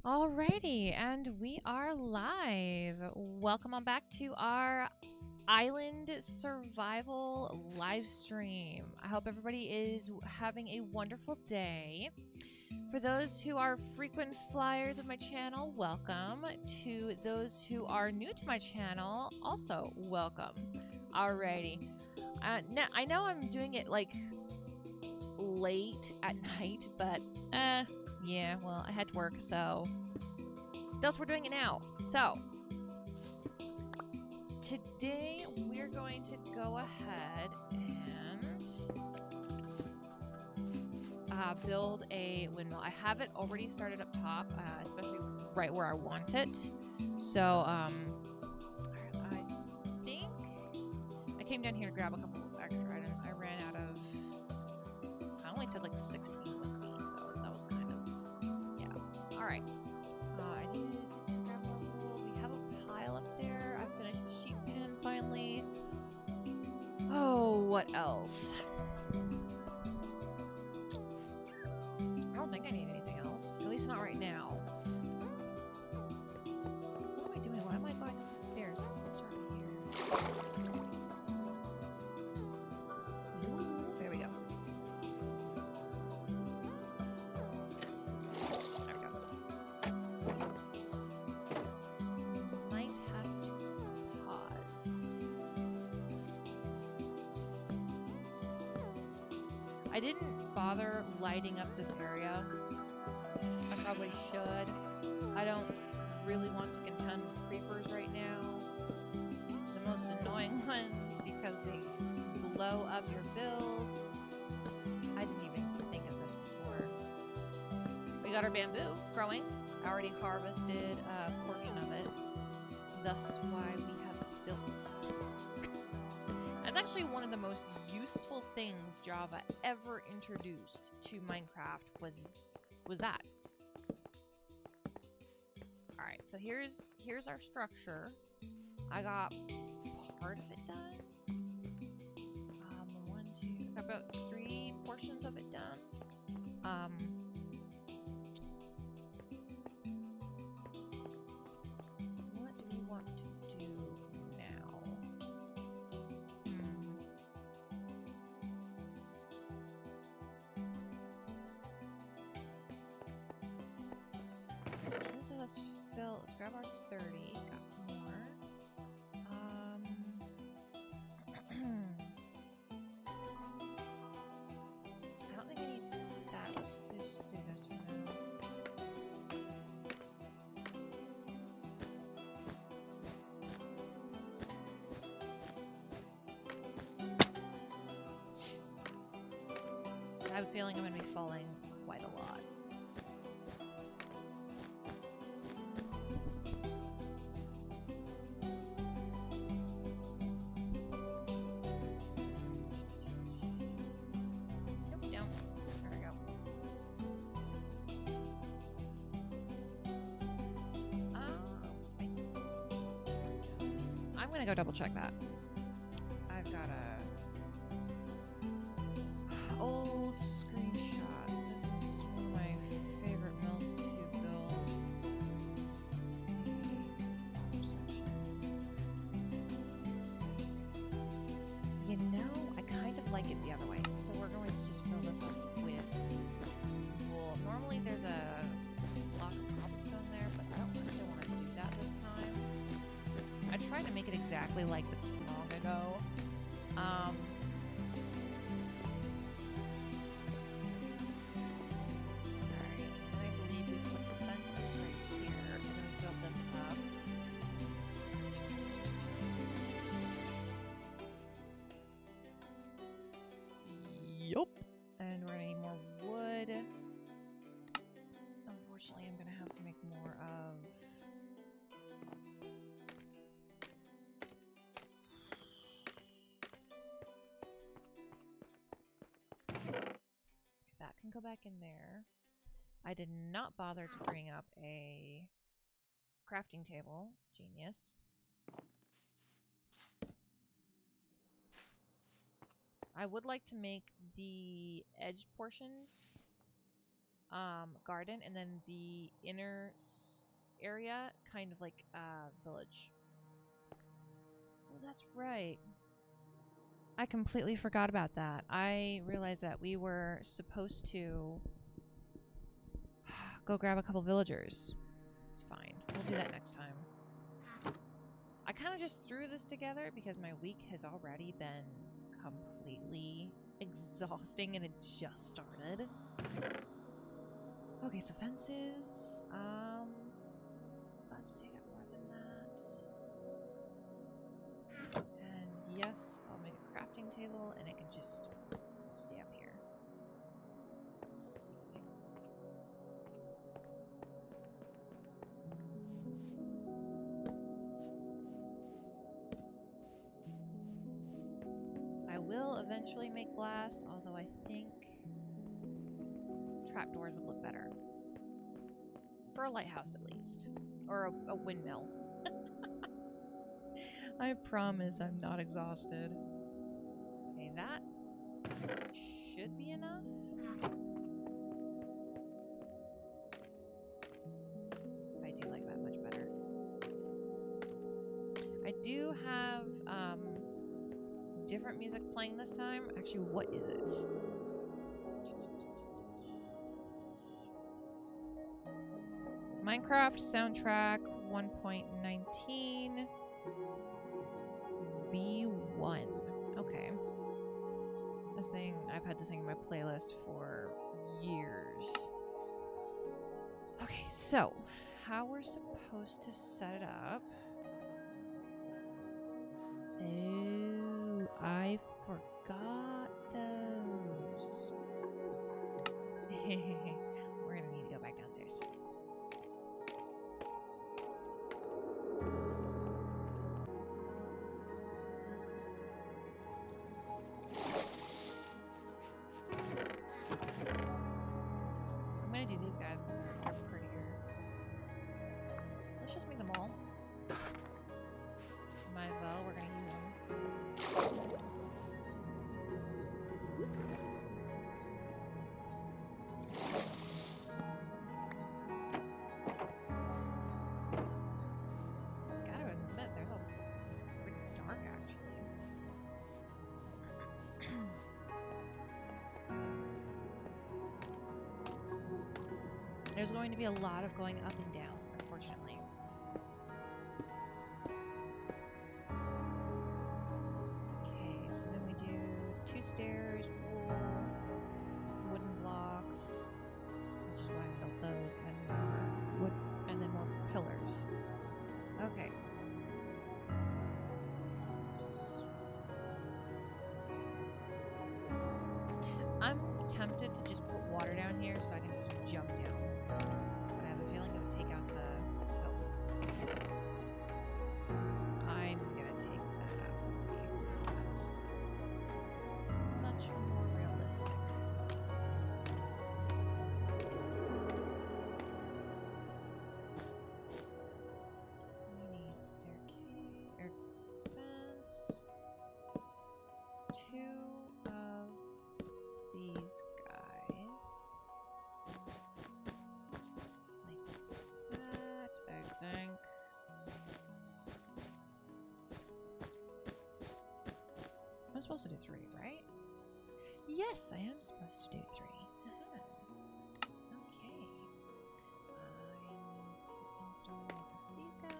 Alrighty, and we are live. Welcome on back to our island survival live stream. I hope everybody is having a wonderful day. For those who are frequent flyers of my channel, welcome. To those who are new to my channel, also welcome. Alrighty. Now, I know I'm doing it like late at night, but yeah, well, I had to work, so thus we're doing it now. So today we're going to go ahead and build a windmill. I have it already started up top, especially right where I want it. So I think I came down here to grab a couple of extra items. I ran out of. I only took like 16 with me, so that was kind of yeah. All right. I needed to grab one wool. We have a pile up there. I finished the sheep pen finally. Oh, what else? I don't think I need anything else. At least not right now. What am I doing? Why am I going up the stairs? It's closer over here. There we go. There we go. Might have to pause. I didn't bother lighting up this area. I probably should. I don't really want to contend with creepers right now. The most annoying ones because they blow up your build. I didn't even think of this before. We got our bamboo growing. I already harvested a portion of it. Thus why we have stilts. That's actually one of the most useful things Java ever introduced to Minecraft was that. Alright, so here's our structure. I got part of it done. One, two, I got about 3 portions of it done. What do we want to do now? Let's fill. Let's grab our 30. Got more. I don't think I need that. Let's just do this for now. I have a feeling I'm going to be falling quite a lot. I'm gonna go double check that. I've got a old screenshot. This is one of my favorite mills to build. Let's see. You know, I kind of like it the other way. So we're going to just fill this up with wool. Normally there's a block of cobblestone there, but I don't really want to do that this time. I tried to make it exactly like the long ago. Alright, I believe we put the fences right here, and then we built this up. Yup. And we're gonna need more wood. Unfortunately, I'm gonna have to make more of that can go back in there. I did not bother to bring up a crafting table. Genius. I would like to make the edge portions garden, and then the inner area, kind of like village. Oh, that's right. I completely forgot about that. I realized that we were supposed to go grab a couple villagers. It's fine. We'll do that next time. I kind of just threw this together because my week has already been completely exhausting and it just started. Okay, so fences. Let's take up more than that. And yes, I'll make a crafting table and it can just stay up here. Let's see. I will eventually make glass, although I think trapdoors would look better. For a lighthouse, at least. Or a windmill. I promise I'm not exhausted. Okay, that should be enough. I do like that much better. I do have different music playing this time. Actually, what is it? Minecraft soundtrack 1.19 B1. Okay. This thing, I've had this thing in my playlist for years. Okay, so how we're supposed to set it up. Oh, I forgot those. We're gonna need to go back downstairs. I'm gonna do these guys because they're prettier. Let's just make them all. Might as well, we're gonna use them. Gotta admit, there's a pretty dark actually. There's going to be a lot of going up and down, unfortunately. Okay, so then we do 2 stairs, wool, wooden blocks, which is why I built those, and more wood, and then more pillars. Okay. I'm tempted to just put water down here so I can just jump down. But I have a feeling it would take out the stilts. I'm gonna take that out with me. That's much more realistic. We need staircase or fence. 2 of these guys. Like that, I think. I'm supposed to do 3, right? Yes, I am supposed to do 3. Okay. I need to install these guys.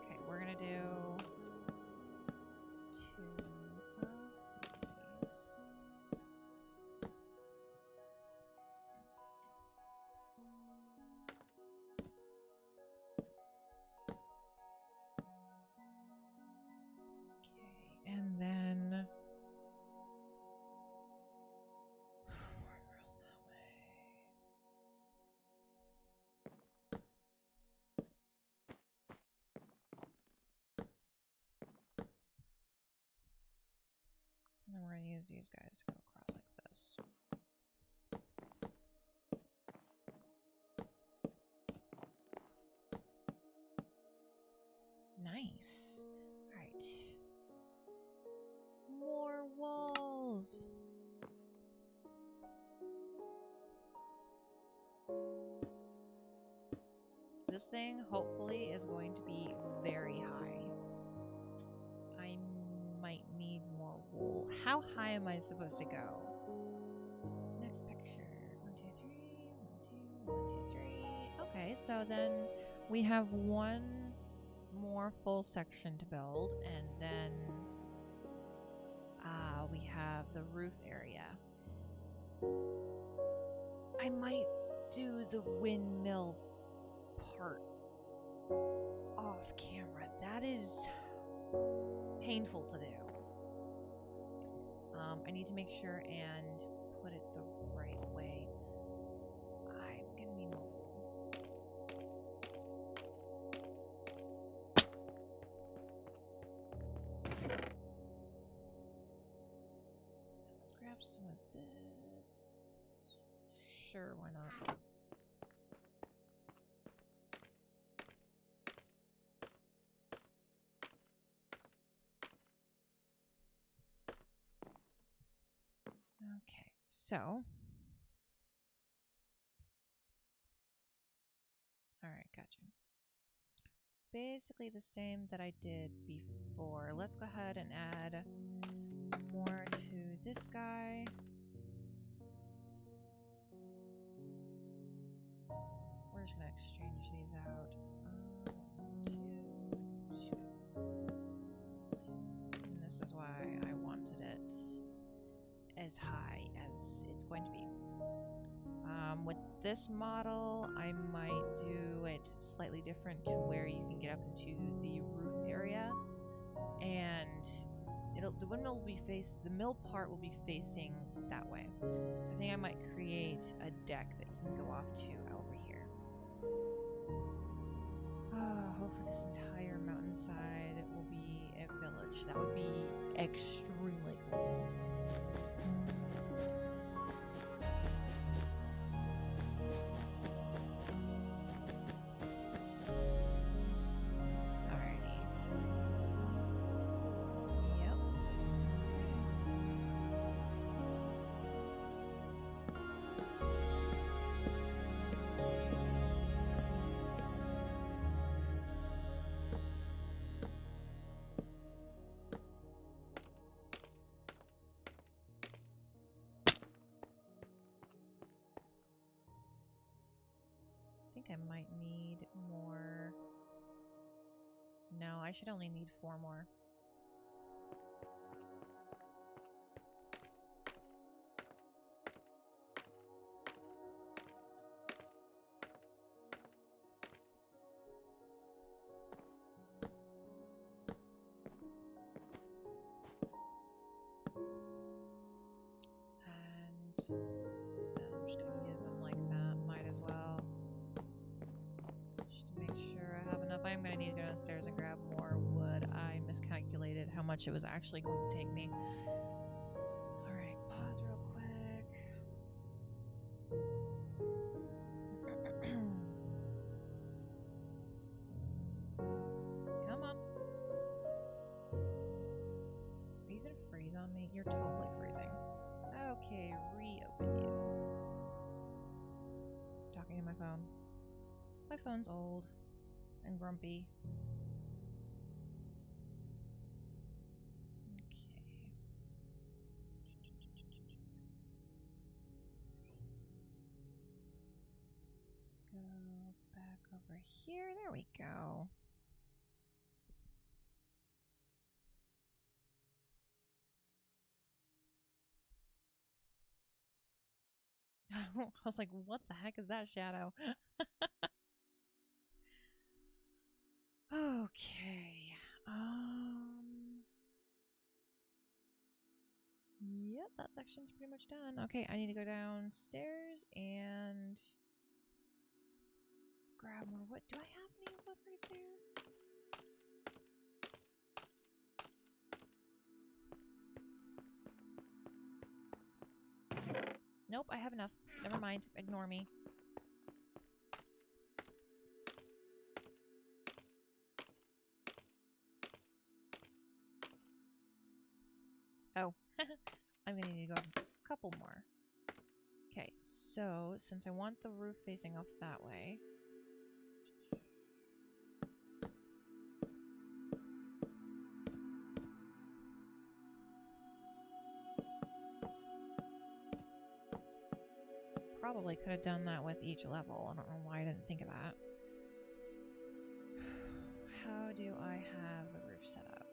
Okay, we're gonna do 2 of these. Okay, and then more girls that way. And then we're gonna use these guys to go across like this. Nice. All right. More walls. this thing, hopefully, is going to be very high. I might need more wool. How high am I supposed to go? Next picture. 1, 2, 3. 1, 2, 1, 2, 3. Okay, so then we have one more full section to build, and then we have the roof area. I might do the windmill part off camera. That is painful to do. I need to make sure and put it the right way. I'm gonna need more wool. Let's grab some of this. Sure, why not? Okay, so. Alright, gotcha. Basically the same that I did before. Let's go ahead and add more to this guy. We're just gonna exchange these out. 1, 2, 2. And this is why I wanted it as high as it's going to be. With this model, I might do it slightly different to where you can get up into the roof area, and the windmill will be the mill part will be facing that way. I think I might create a deck that you can go off to over here. Hopefully this entire mountainside will be a village. That would be extremely cool. I might need more. No, I should only need 4 more. And I'm just gonna use them like that. Might as well. Just to make sure I have enough. I'm going to need to go downstairs and grab more wood. I miscalculated how much it was actually going to take me. Alright, pause real quick. Come on. Are you going to freeze on me? You're totally freezing. Okay, reopen you. Talking to my phone. My phone's old and grumpy. Okay. Go back over here. There we go. I was like, what the heck is that shadow? Okay. Yep, that section's pretty much done. Okay, I need to go downstairs and grab more wood. Do I have any wood right there? Nope, I have enough. Never mind. Ignore me. Oh, I'm gonna need to go a couple more. Okay, so since I want the roof facing off that way, probably could have done that with each level. I don't know why I didn't think of that. How do I have the roof set up?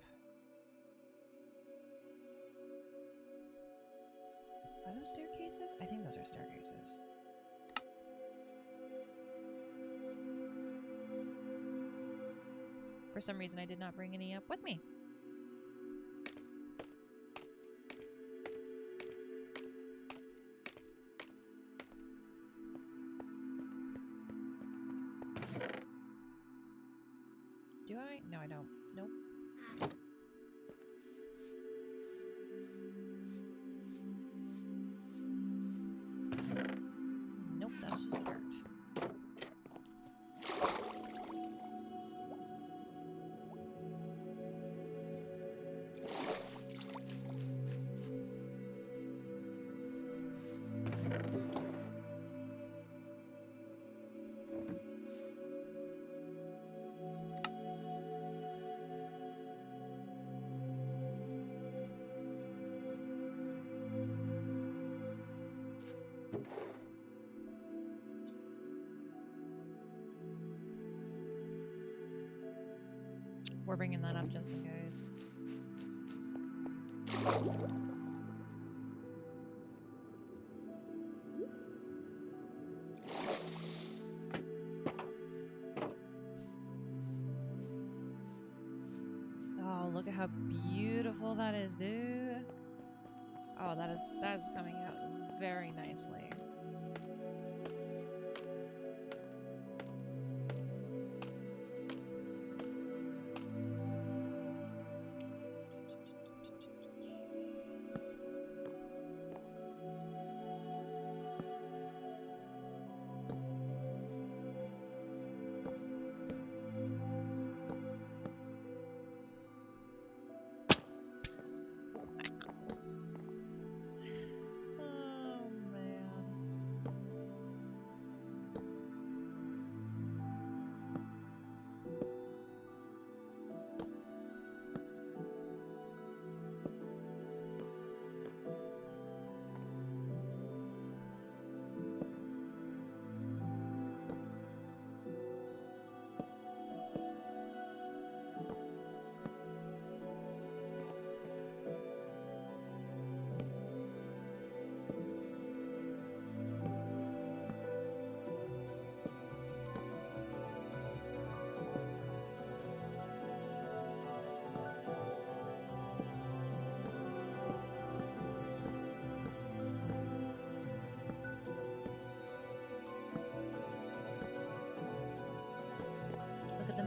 Are those staircases? I think those are staircases. For some reason, I did not bring any up with me. Do I? No, I don't. Nope. Nope, that's just dirt. We're bringing that up just in case. Oh, look at how beautiful that is, dude. Oh, that is coming out very nicely.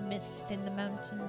Mist in the mountains.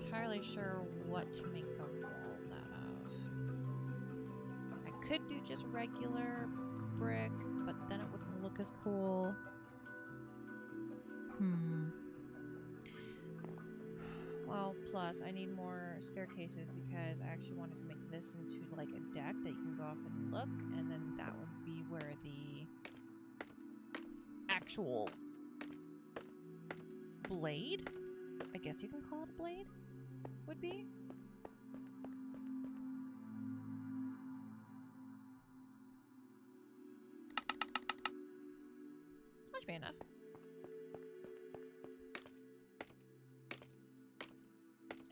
Entirely sure what to make the walls out of. I could do just regular brick, but then it wouldn't look as cool. Well, plus I need more staircases because I actually wanted to make this into like a deck that you can go up and look, and then that would be where the actual blade, I guess you can call it a blade, would be. That should be enough.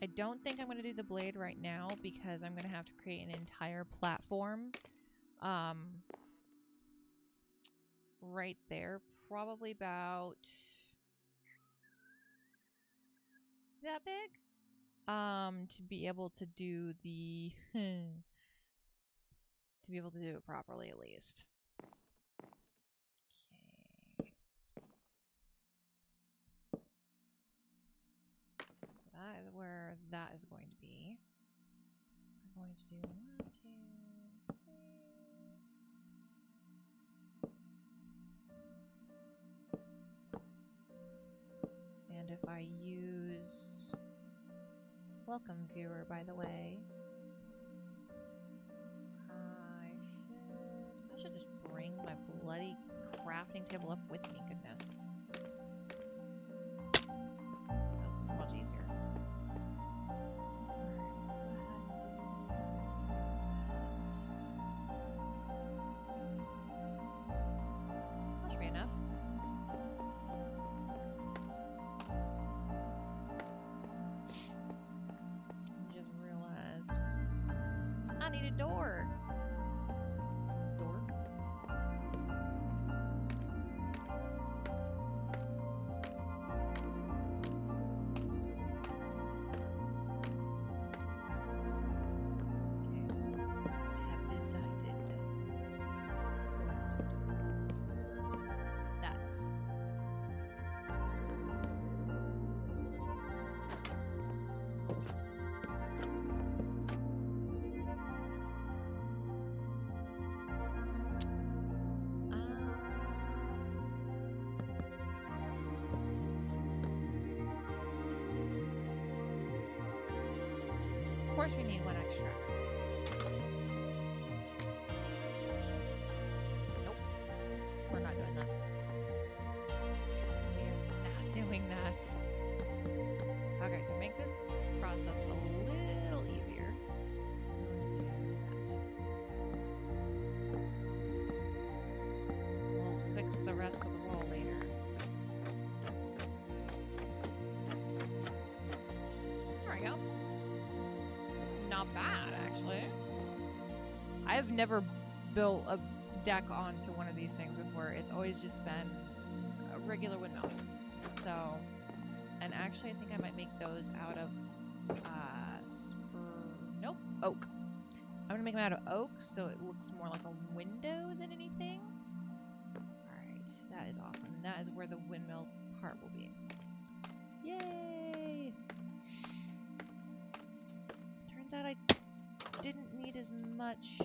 I don't think I'm going to do the blade right now because I'm going to have to create an entire platform Right there, probably about that big. To be able to do the to be able to do it properly at least. Okay. So that is where that is going to be. We're going to do 1, 2, 3. And if I use welcome viewer, by the way, I should just bring my bloody crafting table up with me, goodness. That was much easier. That should be enough. I just realized I need a door. Of course we need one extra. Nope. We're not doing that. We're not doing that. Okay, to make this process a little easier, we'll fix the rest of the wall later. There we go. Not bad, actually. I've never built a deck onto one of these things before. It's always just been a regular windmill. So, and actually I think I might make those out of oak. I'm gonna make them out of oak so it looks more like a window than anything. Alright, that is awesome. And that is where the windmill part will be. Yay! Turns out I didn't need as much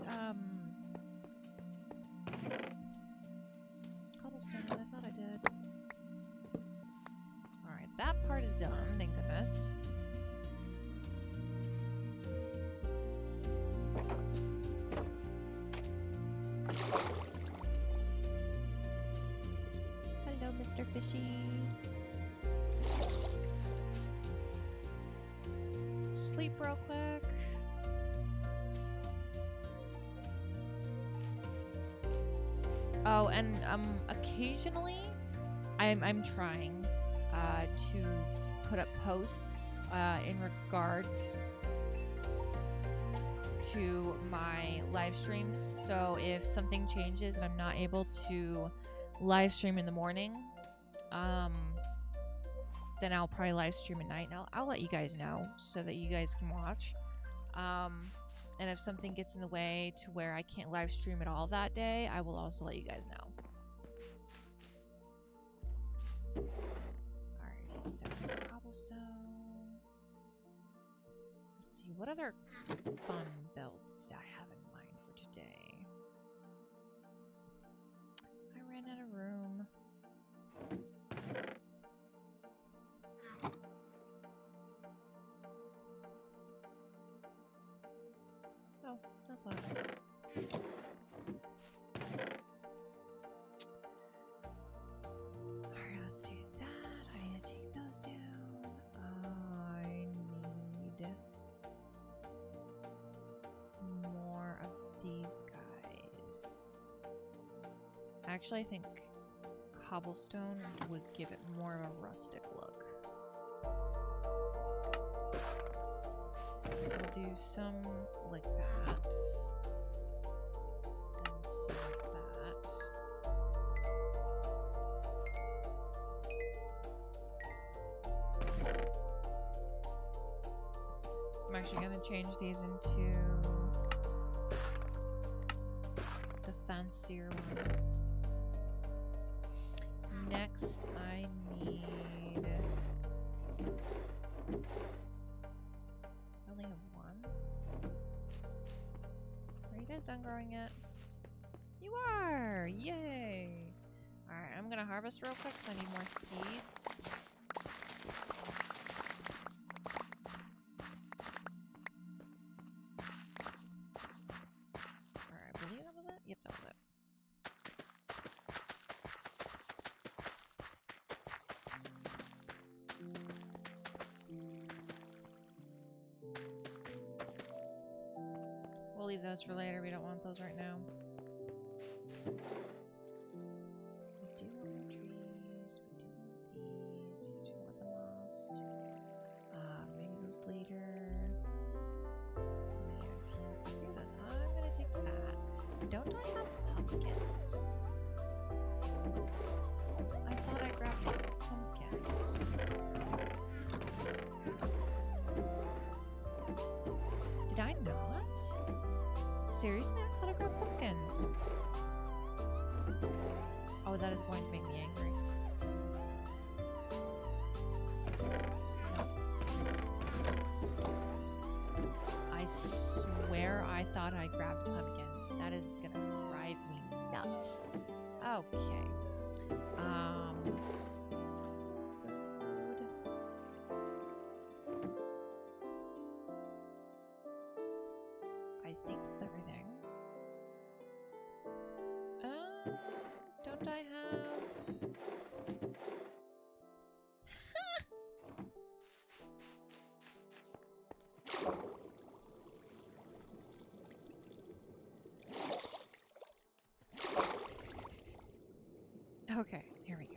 cobblestone as I thought I did. Alright, that part is done, thank goodness. Hello, Mr. Fishy. Sleep real quick. Oh, and occasionally I'm trying to put up posts in regards to my live streams. So if something changes and I'm not able to live stream in the morning, then I'll probably live stream at night. And I'll let you guys know so that you guys can watch. And if something gets in the way to where I can't live stream at all that day, I will also let you guys know. Alright, so cobblestone. Let's see, what other fun builds did I have in mind for today? I ran out of room. Oh, that's why. Alright, let's do that. I need to take those down. I need more of these guys. Actually, I think cobblestone would give it more of a rustic look. We'll do some like that. like that. I'm actually going to change these into the fancier one. Next, I need... I only have one. Are you guys done growing yet? You are! Yay! Alright, I'm gonna harvest real quick because I need more seeds. Alright, I believe that was it? Yep, that was it. We'll leave those for later. We don't want those right now. We do want the trees. We do want these. Yes, we want the moss. Maybe those later. Maybe those. I'm gonna take that. Don't I have pumpkins? I thought I grabbed pumpkins. Did I not? Seriously? I thought I grabbed pumpkins. Oh, that is going to make me angry. I swear I thought I grabbed pumpkins. That is gonna drive me nuts. Okay. I think that's everything. Don't I have... Okay, here we go.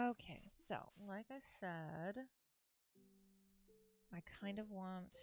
Okay, so, like I said, I kind of want...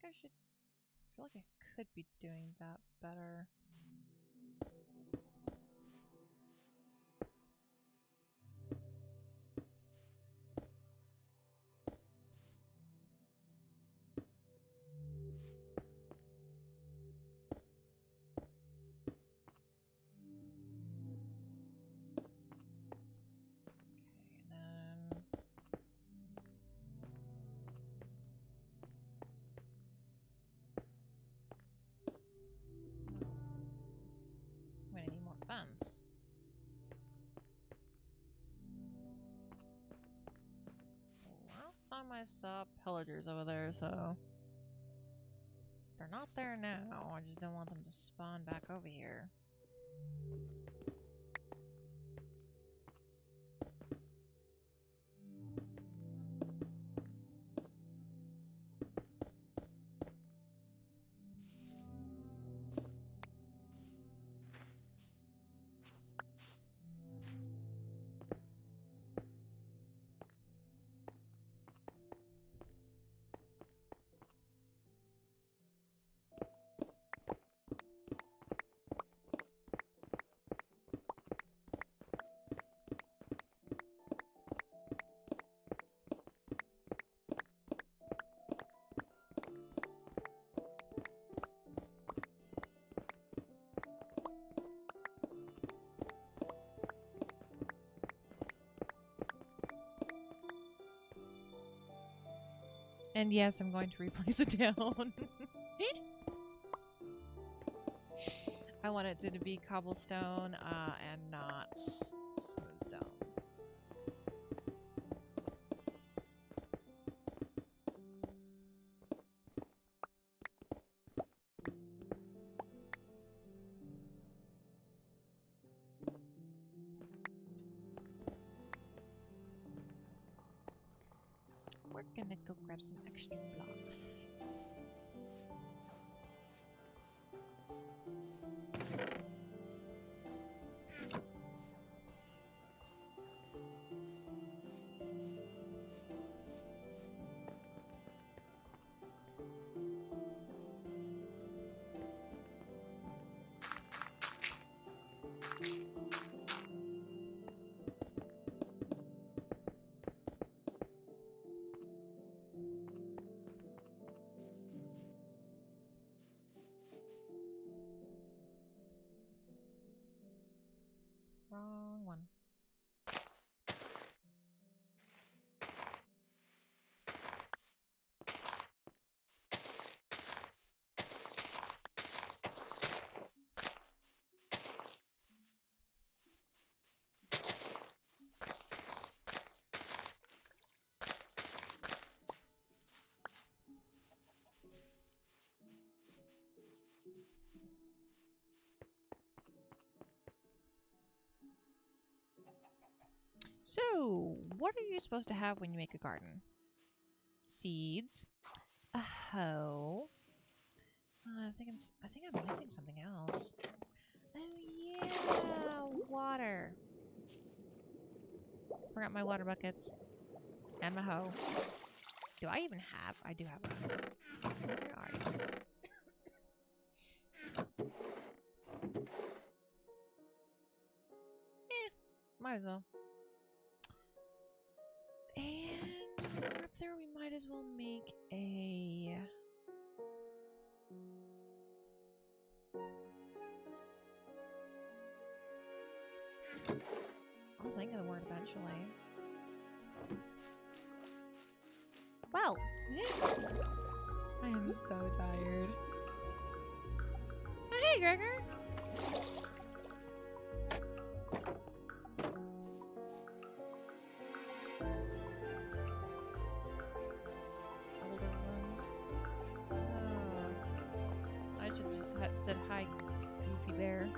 I feel like I could be doing that better. Fence. Well, I found my pillagers over there, so they're not there now. I just don't want them to spawn back over here. And yes, I'm going to replace it down. I want it to be cobblestone and not smooth stone. We're gonna go grab some extra blocks. Wrong one. So, what are you supposed to have when you make a garden? Seeds, a hoe. I think I'm missing something else. Oh yeah, water. Forgot my water buckets and my hoe. Do I even have? I do have one. Where are you? Might as well. And we're up there, we might as well make a... I'll think of the word eventually. Well, I am so tired. Oh, hey, Gregor! I should have just said hi, Goofy Bear.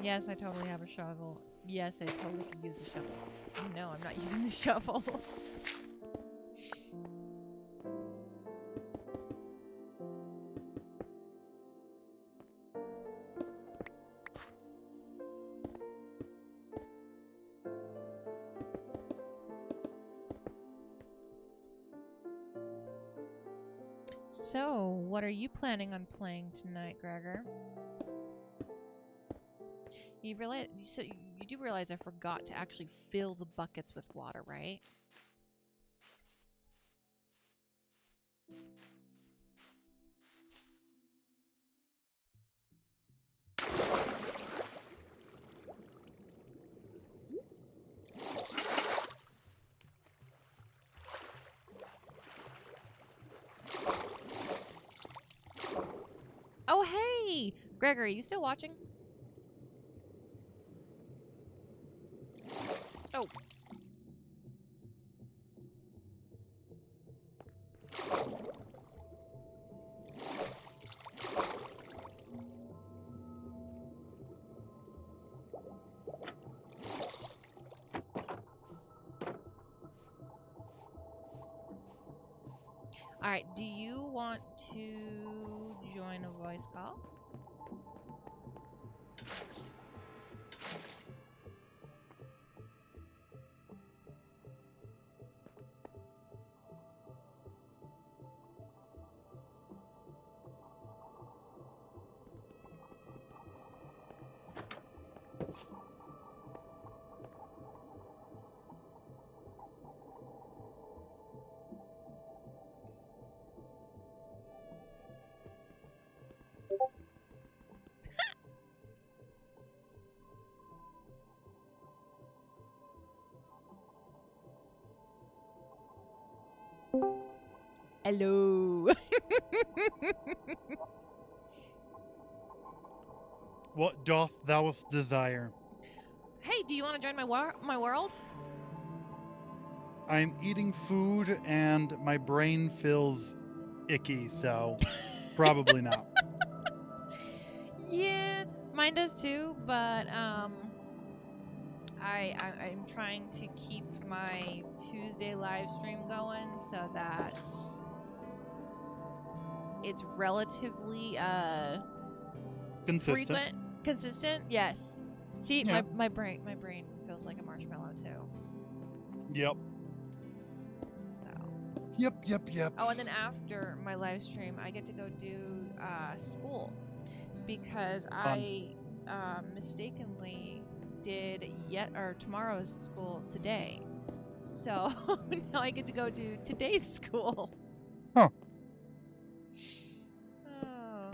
Yes, I totally have a shovel. Yes, I totally can use the shovel. No, I'm not using the shovel. So, what are you planning on playing tonight, Gregor? You realize, so you do realize I forgot to actually fill the buckets with water, right? Oh, hey! Gregor, are you still watching? Oh. Alright, do you want to join a voice call? Hello. What doth thou desire? Hey, do you want to join my world? I'm eating food and my brain feels icky, so probably not. Yeah, mine does too, but I'm trying to keep my Tuesday live stream going so that it's relatively Consistent. frequent, consistent. Yes. See, Yeah. my brain feels like a marshmallow too. Yep. So. Yep. Oh, and then after my live stream, I get to go do school because I mistakenly did tomorrow's school today. So now I get to go do today's school. Huh. Oh,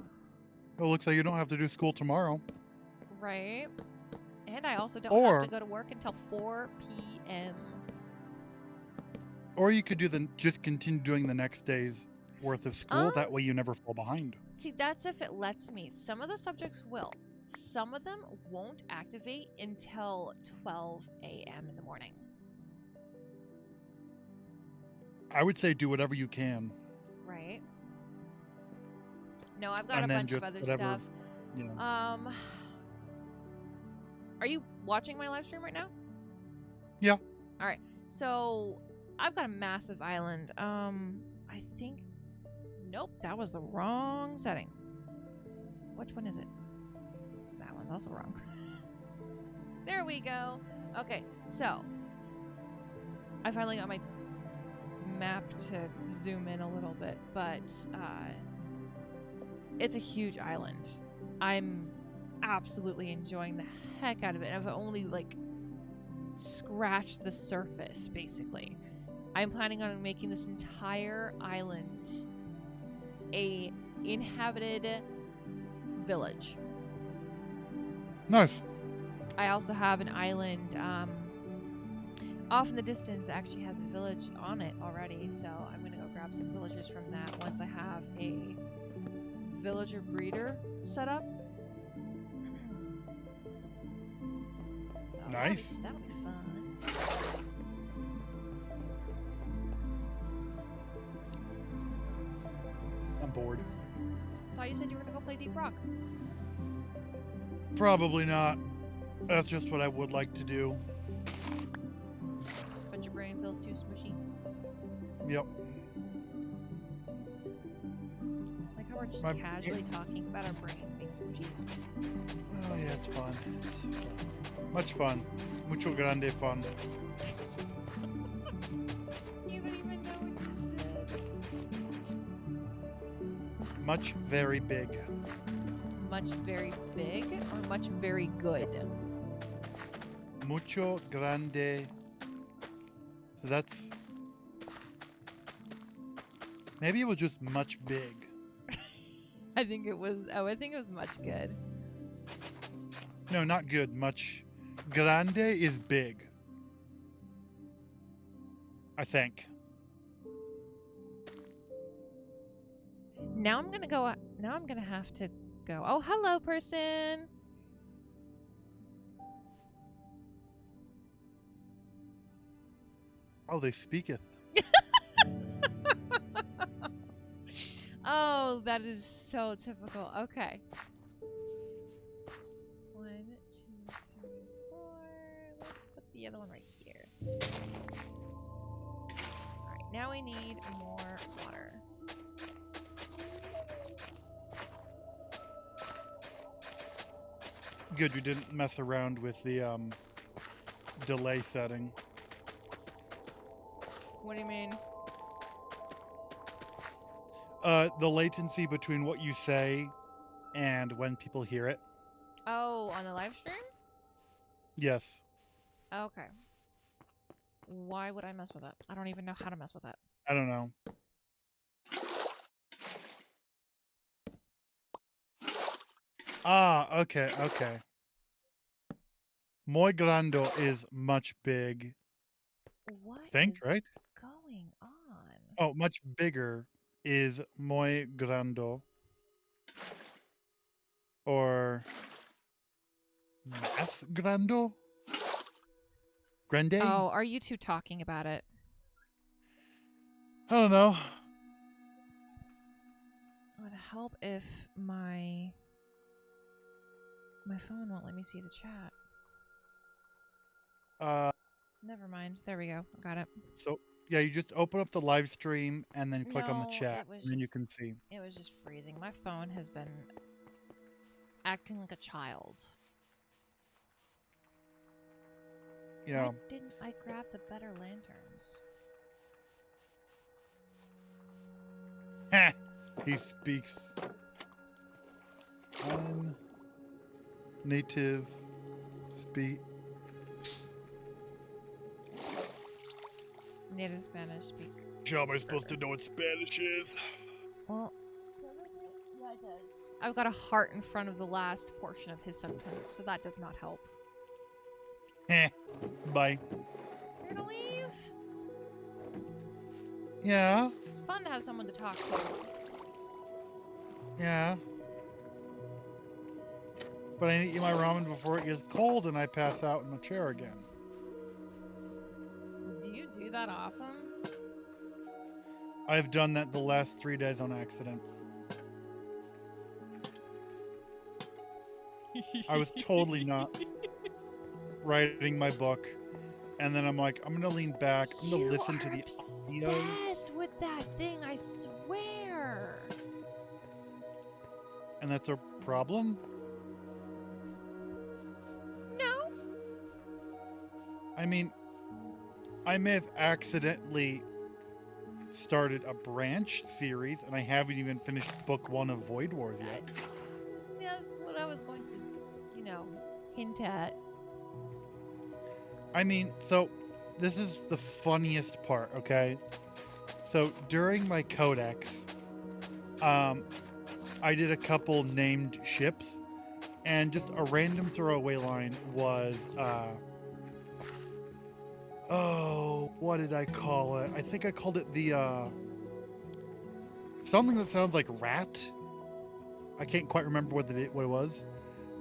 It looks like you don't have to do school tomorrow. right. And I also don't have to go to work until 4 p.m. Or you could just continue doing the next day's worth of school. That way you never fall behind. See, that's if it lets me. Some of the subjects will. Some of them won't activate until 12 a.m. in the morning. I would say do whatever you can. Right. No, I've got a bunch of other stuff. You know. Are you watching my live stream right now? Yeah. All right. So I've got a massive island. I think. Nope, that was the wrong setting. Which one is it? That one's also wrong. There we go. Okay, so I finally got my map to zoom in a little bit, but it's a huge island. I'm absolutely enjoying the heck out of it. I've only scratched the surface, basically. I'm planning on making this entire island a inhabited village. Nice. I also have an island off in the distance that actually has a village on it already, so I'm going to go grab some villagers from that once I have a villager breeder set up. So nice. That'll be fun. I'm bored. Thought you said you were going to go play Deep Rock. Probably not. That's just what I would like to do. But your brain feels too smushy. Yep. Like how we're just casually talking about our brain being smushy. Oh yeah, it's fun. Much fun. Mucho grande fun. You don't even know what you said. Much very big. Much very big or much very good? Mucho grande. So that's... Maybe it was just much big. I think it was much good. No, not good. Much... Grande is big. I think. Now I'm gonna have to go. Oh, hello, person. Oh, they speaketh. Oh, that is so typical. Okay. 1, 2, 3, 4. Let's put the other one right here. All right, now we need more water. Good, you didn't mess around with the delay setting. What do you mean? The latency between what you say and when people hear it. Oh, on the live stream? Yes. Okay. Why would I mess with that? I don't even know how to mess with that. I don't know. Ah, okay. Muy grande is much big. What I think, is right? going on? Oh, much bigger. is muy grande or más grande? Grande? Oh, are you two talking about it? I don't know. It would help if my phone won't let me see the chat. Never mind. There we go. I got it. So yeah, you just open up the live stream and then click on the No, chat, it was and then you just can see. it was just freezing. My phone has been acting like a child. Yeah. Why didn't I grab the better lanterns? Heh. He speaks. Native speak. Native Spanish speak. How am I supposed to know what Spanish is? Well, yeah, it does. I've got a heart in front of the last portion of his sentence, so that does not help. Heh. Bye. You're gonna leave? Yeah. It's fun to have someone to talk to. Yeah. But I need to eat my ramen before it gets cold and I pass out in my chair again. Do you do that often? I've done that the last 3 days on accident. I was totally not writing my book. And then I'm like, I'm going to lean back. I'm going to listen to the audio. Obsessed with that thing, I swear. And that's a problem? No. I mean, I may have accidentally started a branch series, and I haven't even finished book 1 of Void Wars yet. That's what I was going to, hint at. I mean, so this is the funniest part, okay? So during my codex, I did a couple named ships, and just a random throwaway line was, oh, what did I call it? I think I called it the, something that sounds like rat. I can't quite remember what it was,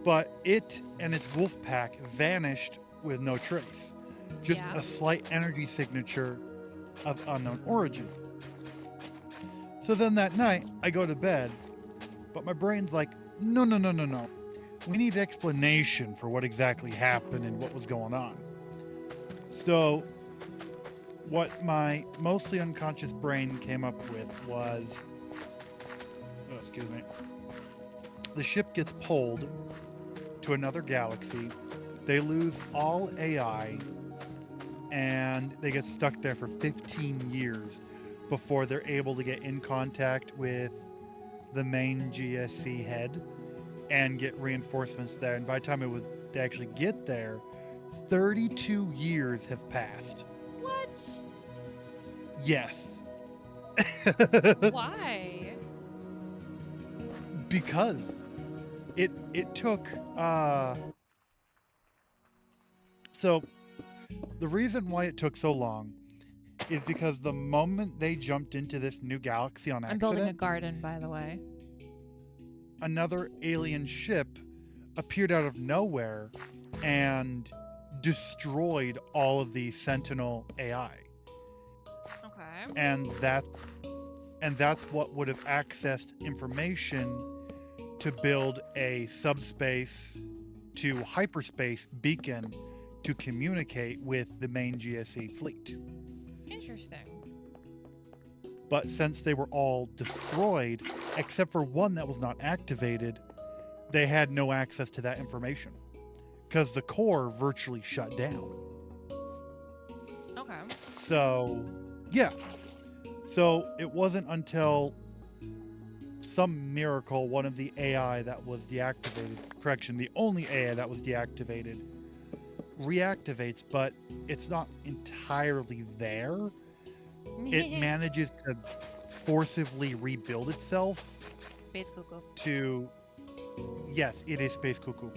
but it and its wolf pack vanished with no trace. Just Yeah. a slight energy signature of unknown origin. So then that night, I go to bed, but my brain's like, no. We need explanation for what exactly happened and what was going on. So what my mostly unconscious brain came up with was, excuse me, the ship gets pulled to another galaxy. They lose all AI and they get stuck there for 15 years before they're able to get in contact with the main GSC head and get reinforcements there. And by the time they actually get there, 32 years have passed. What? Yes. Why? Because it took so the reason why it took so long is because the moment they jumped into this new galaxy on I'm accident, building a garden, by the way. another alien ship appeared out of nowhere and destroyed all of the Sentinel AI. Okay. And that's what would have accessed information to build a subspace to hyperspace beacon to communicate with the main GSE fleet. Interesting. But since they were all destroyed, except for one that was not activated, they had no access to that information because the core virtually shut down. Okay. So, yeah. So it wasn't until some miracle one of the AI that was deactivated, the only AI that was deactivated, reactivates, but it's not entirely there. It manages to forcibly rebuild itself. Space cuckoo. To, yes, it is Space Cuckoo.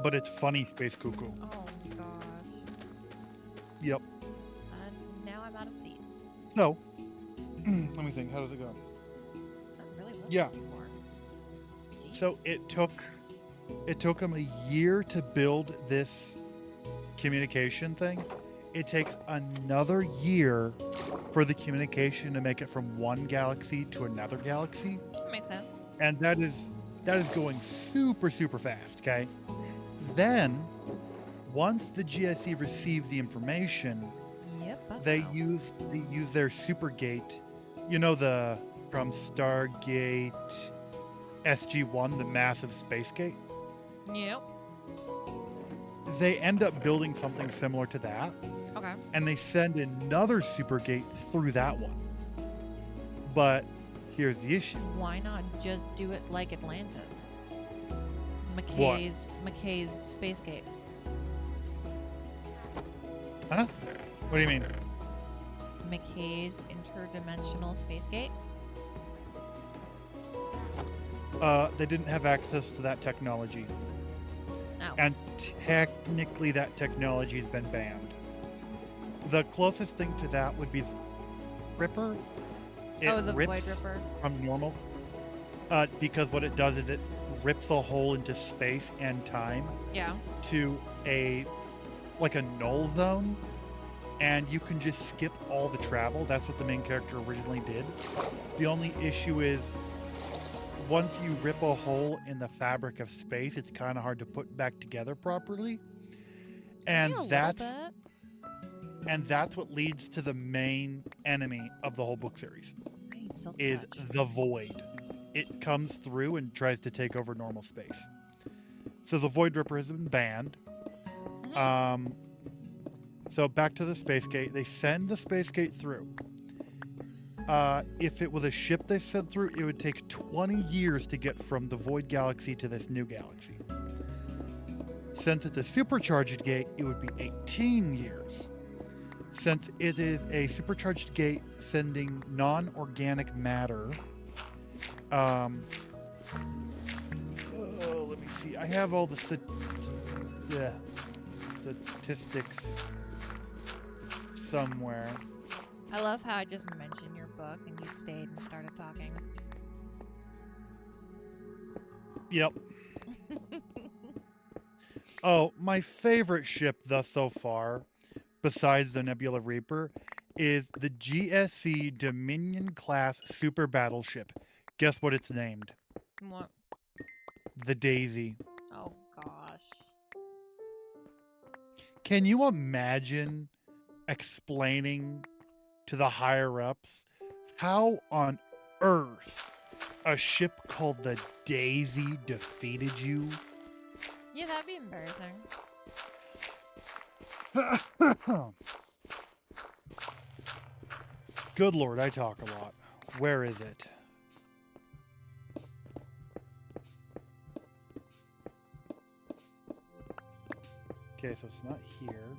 But it's funny Space Cuckoo. Oh my gosh. Yep. And now I'm out of seeds. So, let me think. How does it go? I'm really listening Yeah. more. So Jeez. it took them a year to build this communication thing. It takes another year for the communication to make it from one galaxy to another galaxy, That makes sense. and that is going super fast. Okay. Then, once the GSE receives the information, Yep. they use their super gate. You know, the from Stargate SG-1, the massive space gate. Yep. They end up building something similar to that, Okay. and they send another super gate through that one. But here's the issue. Why not just do it like Atlantis? McKay's space gate. Huh? What do you mean? McKay's interdimensional space gate. They didn't have access to that technology. Oh. And technically that technology has been banned. The closest thing to that would be the Ripper. The rips Void Ripper. from normal. Because what it does is it rips a hole into space and time Yeah. to a null zone, and you can just skip all the travel. That's what the main character originally did. The only issue is once you rip a hole in the fabric of space, it's kind of hard to put back together properly. And that's what leads to the main enemy of the whole book series, is the Void. It comes through and tries to take over normal space. So the Void Ripper has been banned. So back to the space gate. They send the space gate through. If it was a ship they sent through, it would take 20 years to get from the Void Galaxy to this new galaxy. Since it's a supercharged gate, it would be 18 years. Since it is a supercharged gate sending non-organic matter, let me see. I have all the statistics somewhere. I love how I just mentioned your book and you stayed and started talking. Yep. Oh, my favorite ship thus so far, besides the Nebula Reaper, is the GSC Dominion-class super battleship. Guess what it's named? What? The Daisy. Oh, gosh. Can you imagine explaining to the higher-ups how on earth a ship called the Daisy defeated you? Yeah, that'd be embarrassing. Good Lord, I talk a lot. Where is it? Okay, so it's not here.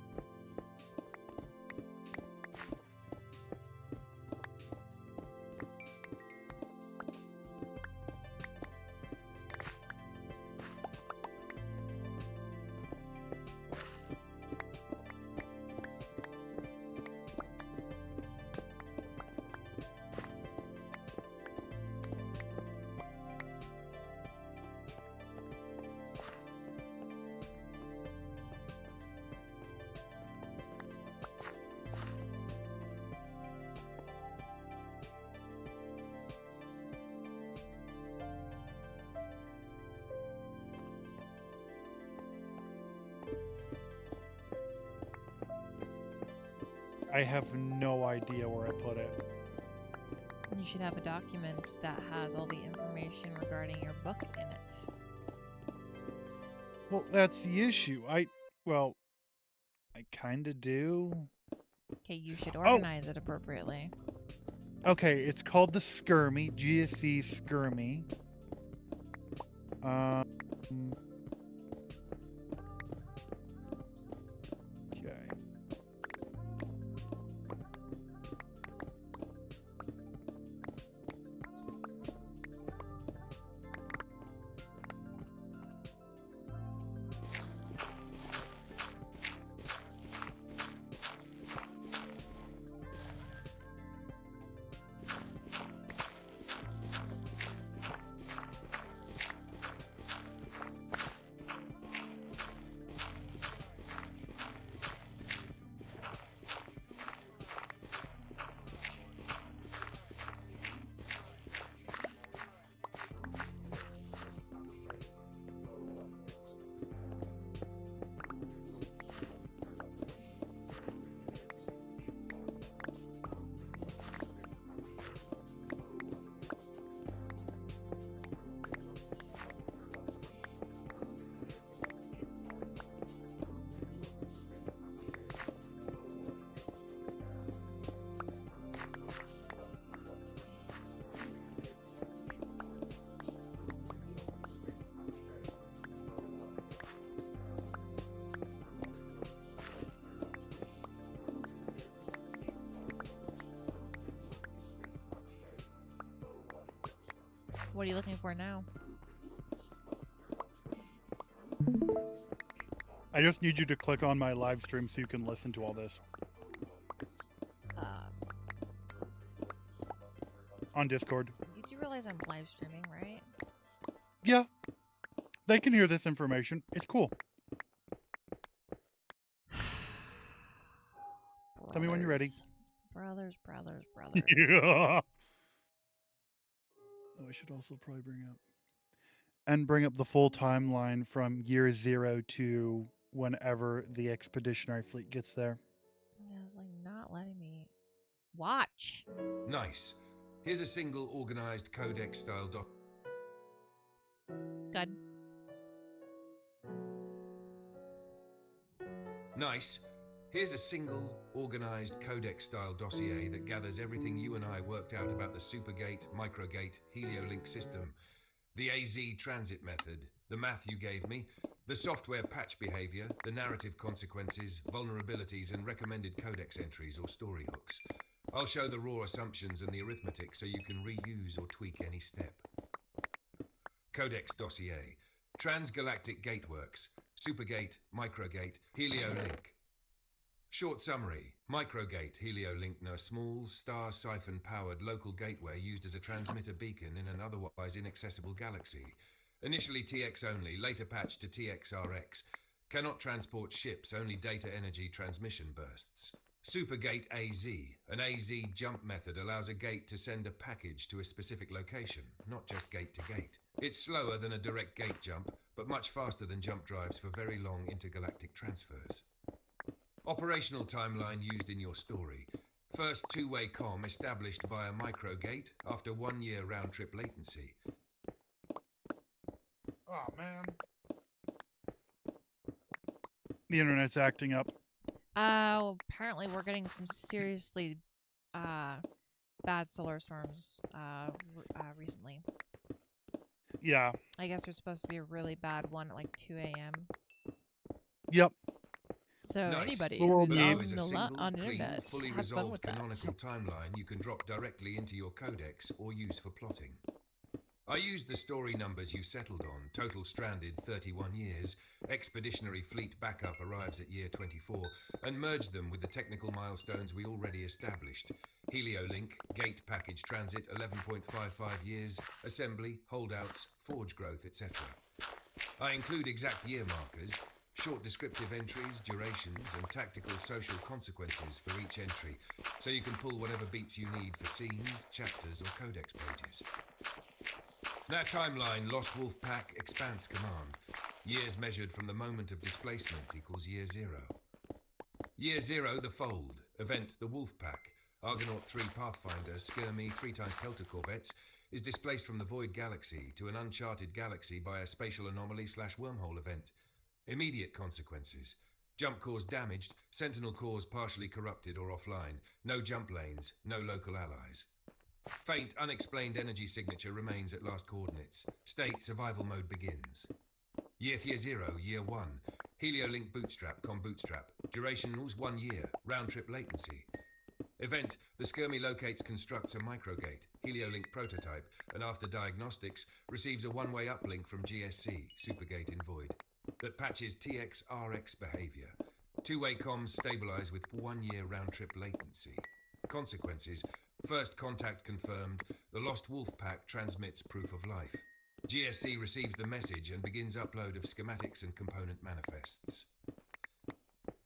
I have no idea where I put it. You should have a document that has all the information regarding your book in it. Well, that's the issue. I kind of do. Okay, you should organize it appropriately. Okay, it's called the Skirmy, GSC Skirmy. Okay. What are you looking for now? I just need you to click on my live stream so you can listen to all this on Discord. You do realize I'm live streaming, right? Yeah, they can hear this information. It's cool. Tell me when you're ready. Brothers. Yeah. Oh, I should also probably bring up the full timeline from year 0 to whenever the expeditionary fleet gets there. Yeah, it's like not letting me watch. Nice. Here's a single organized codex style doc. Good. Nice. Here's a single organized codex style dossier that gathers everything you and I worked out about the Supergate, Microgate, Heliolink system, the AZ transit method, the math you gave me, the software patch behavior, the narrative consequences, vulnerabilities, and recommended codex entries or story hooks. I'll show the raw assumptions and the arithmetic so you can reuse or tweak any step. Codex dossier. Transgalactic gateworks. Supergate, Microgate, Heliolink. Short summary. Microgate, Heliolink, a small, star-siphon-powered local gateway used as a transmitter beacon in an otherwise inaccessible galaxy. Initially TX only, later patched to TXRX. Cannot transport ships, only data energy transmission bursts. Supergate AZ. An AZ jump method allows a gate to send a package to a specific location, not just gate to gate. It's slower than a direct gate jump, but much faster than jump drives for very long intergalactic transfers. Operational timeline used in your story. First two-way comm established via microgate after 1 year round-trip latency. Oh, man. The internet's acting up. Apparently we're getting some seriously bad solar storms recently. Yeah. I guess there's supposed to be a really bad one at like 2 a.m. Yep. So Nice. anybody The world who's Below needs- is a on single, the clean, internet, fully have fun with resolved that. canonical timeline you can drop directly into your codex or use for plotting. I used the story numbers you settled on, total stranded 31 years, expeditionary fleet backup arrives at year 24, and merged them with the technical milestones we already established. Heliolink, gate package transit 11.55 years, assembly, holdouts, forge growth, etc. I include exact year markers, short descriptive entries, durations, and tactical social consequences for each entry, so you can pull whatever beats you need for scenes, chapters, or codex pages. That timeline, Lost Wolf Pack, Expanse Command. Years measured from the moment of displacement equals year 0. Year 0, the Fold. Event, the Wolf Pack. Argonaut 3 Pathfinder, Skirmy, 3x Pelter Corvettes, is displaced from the Void Galaxy to an uncharted galaxy by a spatial anomaly/wormhole event. Immediate consequences. Jump cores damaged, Sentinel cores partially corrupted or offline. No jump lanes, no local allies. Faint, unexplained energy signature remains at last coordinates. State survival mode begins. Year 0, year 1. Heliolink bootstrap, com bootstrap. Duration was 1 year. Round trip latency. Event, the Skirmy locates, constructs a microgate, Heliolink prototype, and after diagnostics, receives a one-way uplink from GSC, Supergate in Void, that patches TXRX behavior. Two-way comms stabilize with 1 year round-trip latency. Consequences, first contact confirmed, the Lost Wolf Pack transmits proof of life. GSC receives the message and begins upload of schematics and component manifests.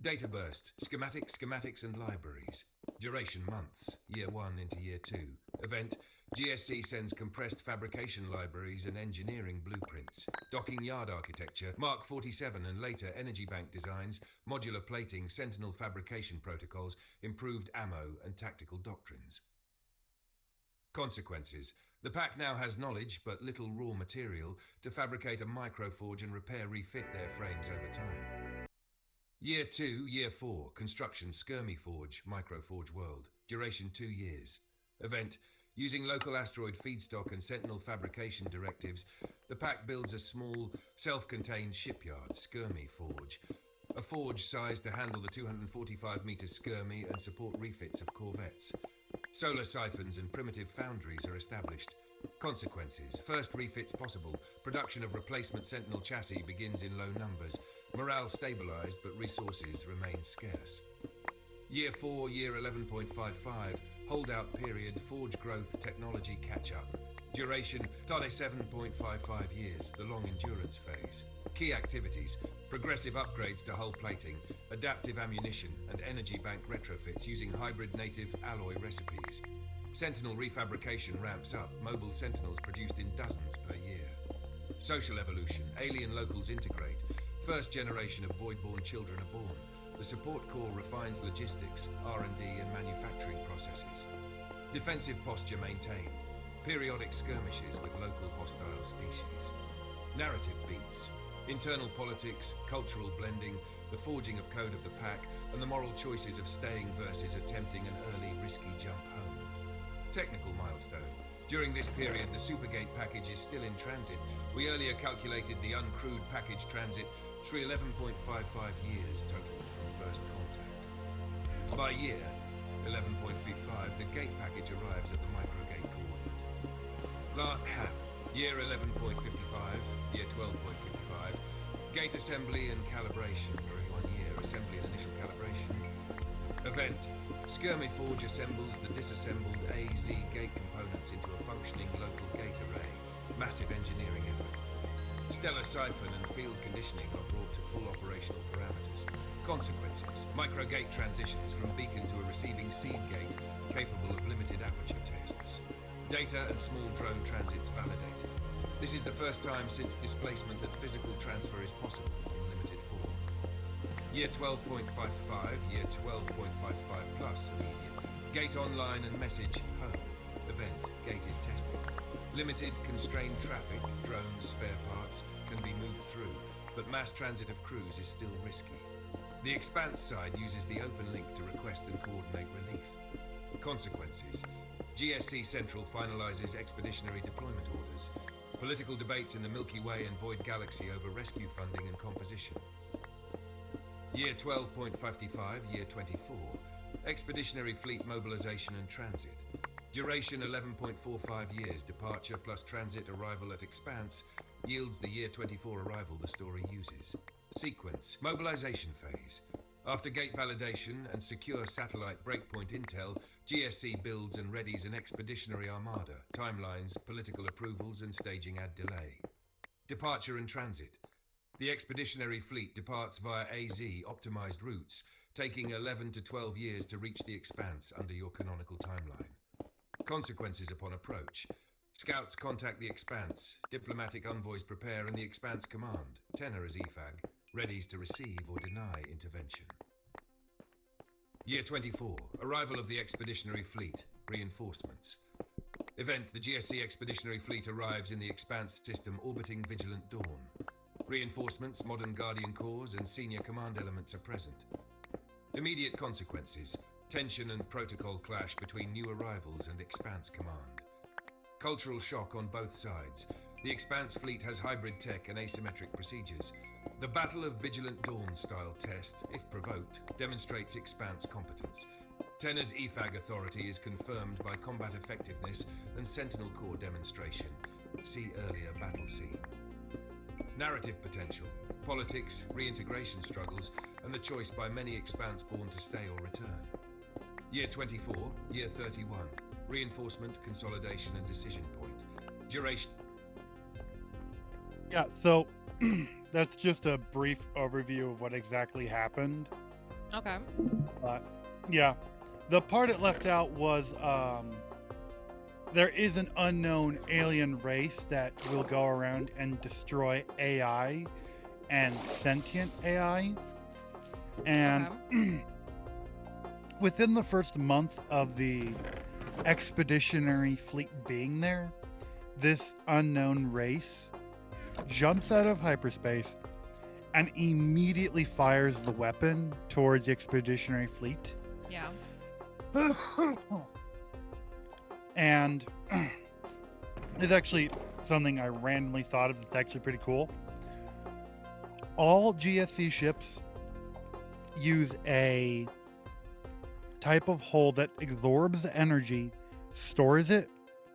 Data burst, schematics and libraries. Duration months, year 1 into year 2. Event, GSC sends compressed fabrication libraries and engineering blueprints. Docking yard architecture, Mark 47 and later energy bank designs, modular plating, Sentinel fabrication protocols, improved ammo and tactical doctrines. Consequences. The pack now has knowledge, but little raw material, to fabricate a microforge and refit their frames over time. Year 2, Year 4, construction, Skirmy Forge, Microforge World. Duration 2 years. Event, using local asteroid feedstock and Sentinel fabrication directives, the pack builds a small, self-contained shipyard, Skirmy Forge. A forge sized to handle the 245-meter Skirmy and support refits of corvettes. Solar siphons and primitive foundries are established. Consequences. First refits possible. Production of replacement Sentinel chassis begins in low numbers. Morale stabilized, but resources remain scarce. Year 4, year 11.55. Holdout period, forge growth, technology catch-up. Duration, 7.55 years, the long endurance phase. Key activities, progressive upgrades to hull plating, adaptive ammunition, and energy bank retrofits using hybrid native alloy recipes. Sentinel refabrication ramps up, mobile Sentinels produced in dozens per year. Social evolution, alien locals integrate. First generation of voidborn children are born. The support corps refines logistics, R&D, and manufacturing processes. Defensive posture maintained. Periodic skirmishes with local hostile species. Narrative beats. Internal politics, cultural blending, the forging of code of the pack, and the moral choices of staying versus attempting an early, risky jump home. Technical milestone. During this period, the Supergate package is still in transit. We earlier calculated the uncrewed package transit to 11.55 years total from first contact. By year 11.35, the gate package arrives at the microgate coordinate. Year 11.55, year 12.55. Gate assembly and calibration during 1 year. Assembly and initial calibration. Event. Skirmy Forge assembles the disassembled AZ gate components into a functioning local gate array. Massive engineering effort. Stellar siphon and field conditioning are brought to full operational parameters. Consequences. Microgate transitions from beacon to a receiving seed gate capable of limited aperture tests. Data and small drone transits validated. This is the first time since displacement that physical transfer is possible in limited form. Year 12.55, year 12.55 plus immediate. Gate online and message home. Event, gate is tested. Limited, constrained traffic, drones, spare parts can be moved through, but mass transit of crews is still risky. The Expanse side uses the open link to request and coordinate relief. Consequences. GSC Central finalizes expeditionary deployment orders. Political debates in the Milky Way and Void Galaxy over rescue funding and composition. Year 12.55, year 24. Expeditionary fleet mobilization and transit. Duration 11.45 years. Departure plus transit arrival at Expanse yields the year 24 arrival the story uses. Sequence. Mobilization phase. After gate validation and secure satellite breakpoint intel, GSC builds and readies an expeditionary armada. Timelines, political approvals, and staging add delay. Departure and transit. The expeditionary fleet departs via AZ optimized routes, taking 11 to 12 years to reach the Expanse under your canonical timeline. Consequences upon approach. Scouts contact the Expanse. Diplomatic envoys prepare and the Expanse command. Tenor as EFAG. Readies to receive or deny intervention. Year 24. Arrival of the Expeditionary Fleet. Reinforcements. Event. The GSC Expeditionary Fleet arrives in the Expanse system orbiting Vigilant Dawn. Reinforcements, modern Guardian Corps, and senior command elements are present. Immediate consequences. Tension and protocol clash between new arrivals and Expanse command. Cultural shock on both sides. The Expanse fleet has hybrid tech and asymmetric procedures. The Battle of Vigilant Dawn style test, if provoked, demonstrates Expanse competence. Tenor's EFAG authority is confirmed by combat effectiveness and Sentinel Corps demonstration. See earlier battle scene. Narrative potential, politics, reintegration struggles, and the choice by many Expanse born to stay or return. Year 24, year 31. Reinforcement, consolidation, and decision point. Duration. Yeah, so that's just a brief overview of what exactly happened. Okay. Yeah, the part it left out was there is an unknown alien race that will go around and destroy AI and sentient AI. And within the first month of the expeditionary fleet being there, this unknown race jumps out of hyperspace and immediately fires the weapon towards the expeditionary fleet. Yeah. And it's actually something I randomly thought of that's actually pretty cool. All GSC ships use a type of hull that absorbs the energy, stores it,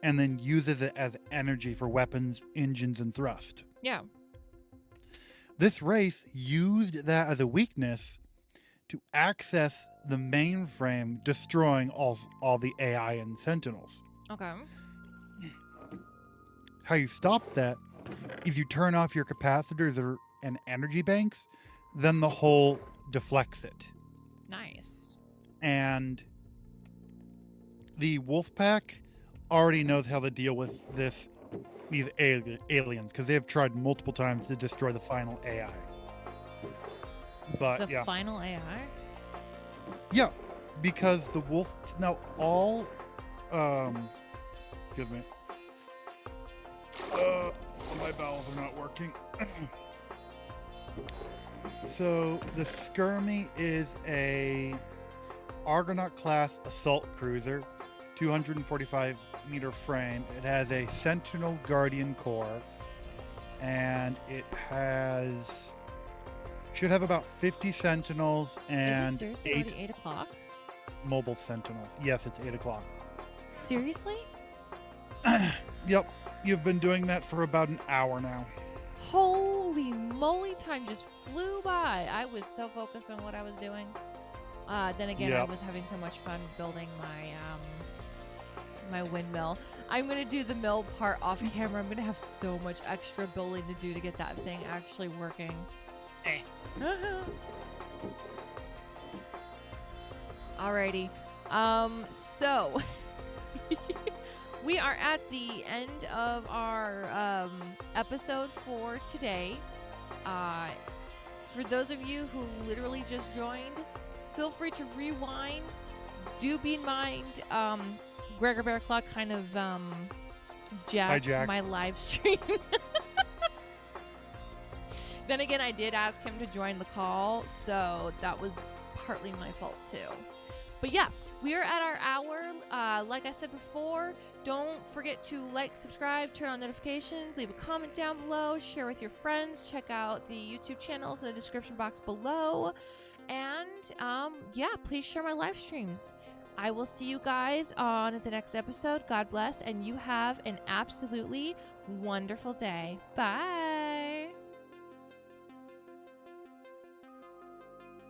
and then uses it as energy for weapons, engines, and thrust. Yeah. This race used that as a weakness to access the mainframe, destroying all the AI and Sentinels. Okay. How you stop that is you turn off your capacitors and energy banks, then the hull deflects it. Nice. And the Wolfpack already knows how to deal with these aliens, because they have tried multiple times to destroy the final AI. But The final AI? Yeah, because the wolf now all excuse me. My bowels are not working. So the Skirmy is a Argonaut class assault cruiser, 245 meter frame. It has a Sentinel Guardian core, and it should have about 50 Sentinels and Is it seriously 8 already 8 o'clock? mobile Sentinels. Yes, it's 8 o'clock. Seriously? Yep, you've been doing that for about an hour now. Holy moly, time just flew by. I was so focused on what I was doing. Then again, I Yep. was having so much fun building my windmill. I'm going to do the mill part off camera. I'm going to have so much extra building to do to get that thing actually working. Alrighty. So we are at the end of our episode for today. For those of you who literally just joined, feel free to rewind. Do be in mind, Gregor BearClaw kind of jacked Hijacked. my live stream. Then again, I did ask him to join the call, so that was partly my fault too. But yeah, we are at our hour. Like I said before, don't forget to like, subscribe, turn on notifications, leave a comment down below, share with your friends, check out the YouTube channels in the description box below. And yeah, please share my live streams. I will see you guys on the next episode. God bless, and you have an absolutely wonderful day. Bye.